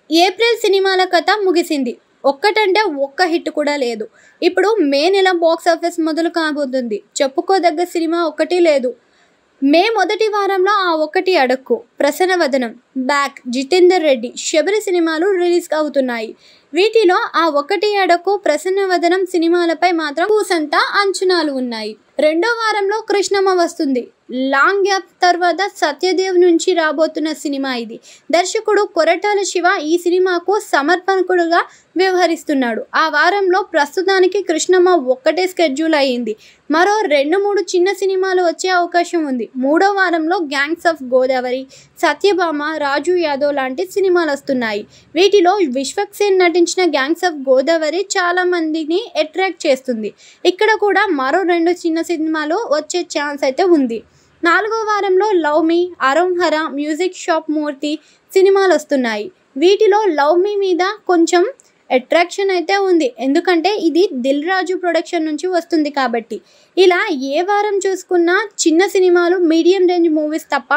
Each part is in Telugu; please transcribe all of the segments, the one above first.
ఏప్రిల్ సినిమాల కథ ముగిసింది. ఒక్కటంటే ఒక్క హిట్ కూడా లేదు. ఇప్పుడు మే నెల బాక్స్ ఆఫీస్ మొదలు కాబోతుంది. చెప్పుకోదగ్గ సినిమా ఒక్కటీ లేదు. మే మొదటి వారంలో ఆ ఒక్కటి అడక్కు, ప్రసన్నవదనం, బ్యాక్, జితేందర్ రెడ్డి, శబరి సినిమాలు రిలీజ్ అవుతున్నాయి. వీటిలో ఆ ఒక్కటి అడక్కు, ప్రసన్నవదనం సినిమాలపై మాత్రం కూసంత అంచనాలు ఉన్నాయి. రెండో వారంలో కృష్ణమ్మ వస్తుంది. లాంగ్ గ్యాప్ తర్వాత సత్యదేవ్ నుంచి రాబోతున్న సినిమా ఇది. దర్శకుడు కొరటాల శివ ఈ సినిమాకు సమర్పణకుడుగా వ్యవహరిస్తున్నాడు. ఆ వారంలో ప్రస్తుతానికి కృష్ణమ్మ ఒక్కటే స్కెడ్యూల్ అయ్యింది. మరో 2-3 చిన్న సినిమాలు వచ్చే అవకాశం ఉంది. మూడో వారంలో గ్యాంగ్స్ ఆఫ్ గోదావరి, సత్యభామ, రాజు యాదవ్ లాంటి సినిమాలు వస్తున్నాయి. వీటిలో విశ్వక్సేన్ నటించిన గ్యాంగ్స్ ఆఫ్ గోదావరి చాలా మందిని అట్రాక్ట్ చేస్తుంది. ఇక్కడ కూడా మరో 2 చిన్న సినిమాలు వచ్చే ఛాన్స్ అయితే ఉంది. నాలుగో వారంలో లవ్ మీ, అరోంహర, మ్యూజిక్ షాప్ మూర్తి సినిమాలు వస్తున్నాయి. వీటిలో లవ్ మీ మీద కొంచెం అట్రాక్షన్ అయితే ఉంది. ఎందుకంటే ఇది దిల్ రాజు ప్రొడక్షన్ నుంచి వస్తుంది కాబట్టి. ఇలా ఏ వారం చూసుకున్నా చిన్న సినిమాలు, మీడియం రేంజ్ మూవీస్ తప్ప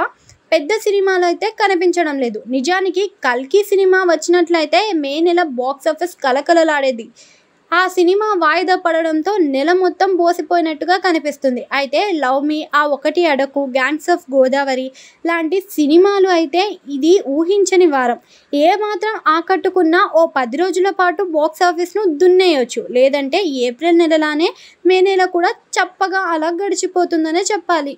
పెద్ద సినిమాలు అయితే కనిపించడం లేదు. నిజానికి కల్కి సినిమా వచ్చినట్లయితే మే నెల బాక్స్ ఆఫీస్ కలకలలాడేది. ఆ సినిమా వాయిదా పడడంతో నెల మొత్తం బోసిపోయినట్టుగా కనిపిస్తుంది. అయితే లవ్ మీ, ఆ ఒకటి అడకు, గ్యాంగ్స్ ఆఫ్ గోదావరి లాంటి సినిమాలు అయితే ఇది ఊహించని వారం. ఏ మాత్రం ఆకట్టుకున్నా ఓ 10 రోజుల పాటు బాక్స్ ఆఫీస్ను దున్నేయొచ్చు. లేదంటే ఏప్రిల్ నెలలానే మే నెల కూడా చప్పగా అలా గడిచిపోతుందనే చెప్పాలి.